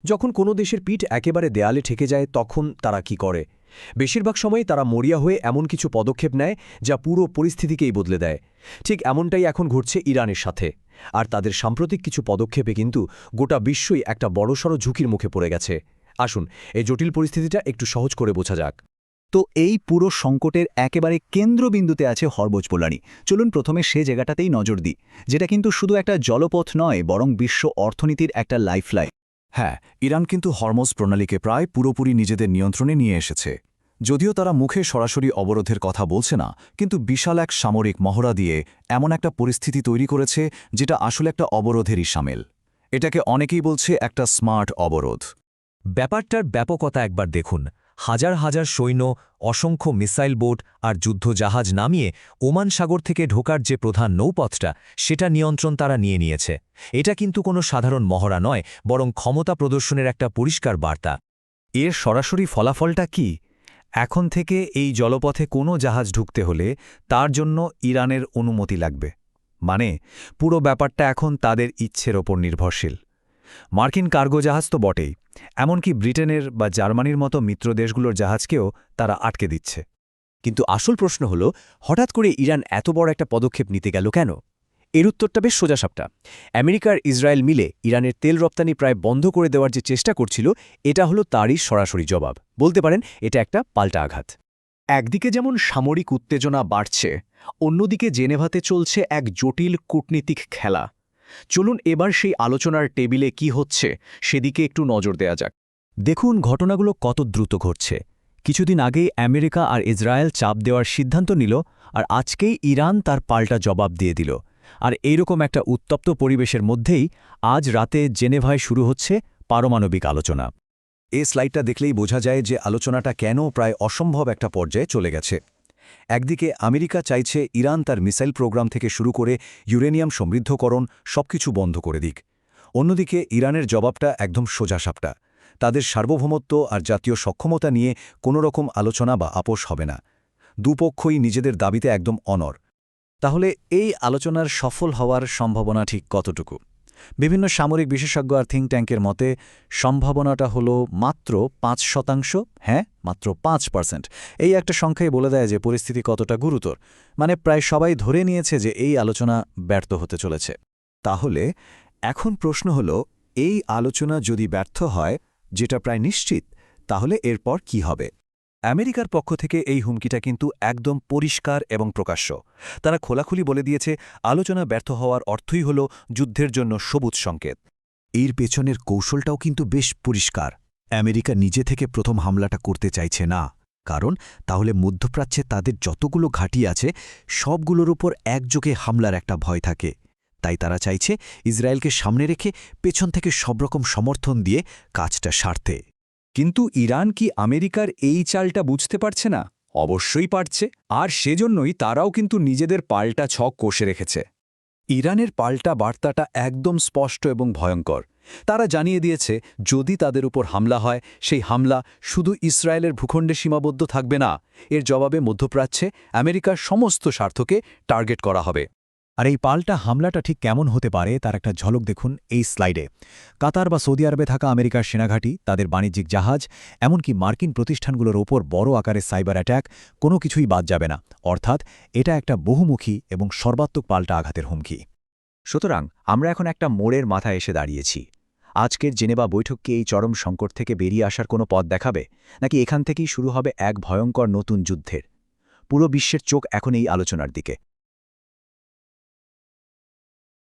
যখন কোনো দেশের পিঠ একেবারে দেয়ালে ঠেকে যায় তখন তারা কি করে? বেশিরভাগ সময়ই তারা মরিয়া হয়ে এমন কিছু পদক্ষেপ নেয় যা পুরো পরিস্থিতিকেই বদলে দেয়। ঠিক এমনটাই এখন ঘটছে ইরানের সাথে। আর তাদের সাম্প্রতিক কিছু পদক্ষেপে কিন্তু গোটা বিশ্বই একটা বড়সড় ঝুঁকির মুখে পড়ে গেছে। আসুন এই জটিল পরিস্থিতিটা একটু সহজ করে বোঝা যাক। তো এই পুরো সংকটের একেবারে কেন্দ্রবিন্দুতে আছে হরমুজ প্রণালী। চলুন প্রথমে সে জায়গাটাতেই নজর দিই, যেটা কিন্তু শুধু একটা জলপথ নয়, বরং বিশ্ব অর্থনীতির একটা লাইফলাইন। হ্যাঁ, ইরান কিন্তু হরমুজ প্রণালীকে প্রায় পুরোপুরি নিজেদের নিয়ন্ত্রণে নিয়ে এসেছে। যদিও তারা মুখে সরাসরি অবরোধের কথা বলছে না, কিন্তু বিশাল এক সামরিক মহড়া দিয়ে এমন একটা পরিস্থিতি তৈরি করেছে যেটা আসলে একটা অবরোধেরই শামিল। এটাকে অনেকেই বলছে একটা স্মার্ট অবরোধ। ব্যাপারটার ব্যাপকতা একবার দেখুন। হাজার হাজার সৈন্য, অসংখ্য মিসাইল বোট আর যুদ্ধজাহাজ নামিয়ে ওমান সাগর থেকে ঢোকার যে প্রধান নৌপথটা, সেটা নিয়ন্ত্রণ তারা নিয়ে নিয়েছে। এটা কিন্তু কোনো সাধারণ মহড়া নয়, বরং ক্ষমতা প্রদর্শনের একটা পরিষ্কার বার্তা। এর সরাসরি ফলাফলটা কি? এখন থেকে এই জলপথে কোনো জাহাজ ঢুকতে হলে তার জন্য ইরানের অনুমতি লাগবে। মানে পুরো ব্যাপারটা এখন তাদের ইচ্ছের ওপর নির্ভরশীল। মার্কিন কার্গো জাহাজ তো বটেই, এমনকি ব্রিটেনের বা জার্মানির মতো মিত্র দেশগুলোর জাহাজকেও তারা আটকে দিচ্ছে। কিন্তু আসল প্রশ্ন হল, হঠাৎ করে ইরান এত বড় একটা পদক্ষেপ নিতে গেল কেন? এর উত্তরটা বেশ সোজাসাপটা। আমেরিকার ইসরায়েল মিলে ইরানের তেল রপ্তানি প্রায় বন্ধ করে দেওয়ার যে চেষ্টা করছিল, এটা হলো তারই সরাসরি জবাব। বলতে পারেন এটা একটা পাল্টা আঘাত। একদিকে যেমন সামরিক উত্তেজনা বাড়ছে, অন্যদিকে জেনেভাতে চলছে এক জটিল কূটনীতিক খেলা। চলুন এবার সেই আলোচনার টেবিলে কি হচ্ছে সেদিকে একটু নজর দেয়া যাক। দেখুন ঘটনাগুলো কত দ্রুত ঘটছে। কিছুদিন আগেই আমেরিকা আর ইসরায়েল চাপ দেওয়ার সিদ্ধান্ত নিল, আর আজকেই ইরান তার পাল্টা জবাব দিয়ে দিল। আর এইরকম একটা উত্তপ্ত পরিবেশের মধ্যেই আজ রাতে জেনেভায় শুরু হচ্ছে পারমাণবিক আলোচনা। এই স্লাইডটা দেখলেই বোঝা যায় যে আলোচনাটা কেন প্রায় অসম্ভব একটা পর্যায়ে চলে গেছে। একদিকে আমেরিকা চাইছে ইরান তার মিসাইল প্রোগ্রাম থেকে শুরু করে ইউরেনিয়াম সমৃদ্ধকরণ সবকিছু বন্ধ করে দিক। অন্যদিকে ইরানের জবাবটা একদম সোজাসাপটা। তাদের সার্বভৌমত্ব আর জাতীয় সক্ষমতা নিয়ে কোনো রকম আলোচনা বা আপোষ হবে না। দুপক্ষই নিজেদের দাবিতে একদম অনড়। তাহলে এই আলোচনার সফল হওয়ার সম্ভাবনা ঠিক কতটুকু? বিভিন্ন সামরিক বিশেষজ্ঞ আর থিঙ্ক ট্যাঙ্কের মতে সম্ভাবনাটা হলো মাত্র ৫%। হ্যাঁ, মাত্র ৫%। এই একটা সংখ্যাই বলে দেয় যে পরিস্থিতি কতটা গুরুতর। মানে প্রায় সবাই ধরে নিয়েছে যে এই আলোচনা ব্যর্থ হতে চলেছে। তাহলে এখন প্রশ্ন হল, এই আলোচনা যদি ব্যর্থ হয়, যেটা প্রায় নিশ্চিত, তাহলে এরপর কি হবে? আমেরিকার পক্ষ থেকে এই হুমকিটা কিন্তু একদম পরিষ্কার এবং প্রকাশ্য। তারা খোলাখুলি বলে দিয়েছে আলোচনা ব্যর্থ হওয়ার অর্থই হল যুদ্ধের জন্য সবুজ সংকেত। এর পেছনের কৌশলটাও কিন্তু বেশ পরিষ্কার। আমেরিকা নিজে থেকে প্রথম হামলাটা করতে চাইছে না, কারণ তাহলে মধ্যপ্রাচ্যে তাদের যতগুলো ঘাঁটি আছে সবগুলোর উপর একযোগে হামলার একটা ভয় থাকে। তাই তারা চাইছে ইসরায়েলকে সামনে রেখে পেছন থেকে সবরকম সমর্থন দিয়ে কাজটা সারতে। কিন্তু ইরান কি আমেরিকার এই চালটা বুঝতে পারছে না? অবশ্যই পারছে, আর সেজন্যই তারাও কিন্তু নিজেদের পাল্টা ছক কষে রেখেছে। ইরানের পাল্টা বার্তাটা একদম স্পষ্ট এবং ভয়ঙ্কর। তারা জানিয়ে দিয়েছে যদি তাদের উপর হামলা হয়, সেই হামলা শুধু ইসরায়েলের ভূখণ্ডে সীমাবদ্ধ থাকবে না, এর জবাবে মধ্যপ্রাচ্যে আমেরিকার সমস্ত স্বার্থকে টার্গেট করা হবে। আর এই পাল্টা হামলাটা ঠিক কেমন হতে পারে তার একটা ঝলক দেখুন এই স্লাইডে। কাতার বা সৌদি আরবে থাকা আমেরিকার সেনাঘাঁটি, তাদের বাণিজ্যিক জাহাজ, এমনকি মার্কিন প্রতিষ্ঠানগুলোর ওপর বড় আকারে সাইবার অ্যাট্যাক, কোনো কিছুই বাদ যাবে না। অর্থাৎ এটা একটা বহুমুখী এবং সর্বাত্মক পাল্টা আঘাতের হুমকি। সুতরাং আমরা এখন একটা মোড়ের মাথায় এসে দাঁড়িয়েছি। আজকের জেনেভা বৈঠক কি এই চরম সংকট থেকে বেরিয়ে আসার কোনো পথ দেখাবে, নাকি এখান থেকেই শুরু হবে এক ভয়ঙ্কর নতুন যুদ্ধের? পুরো বিশ্বের চোখ এখন এই আলোচনার দিকে।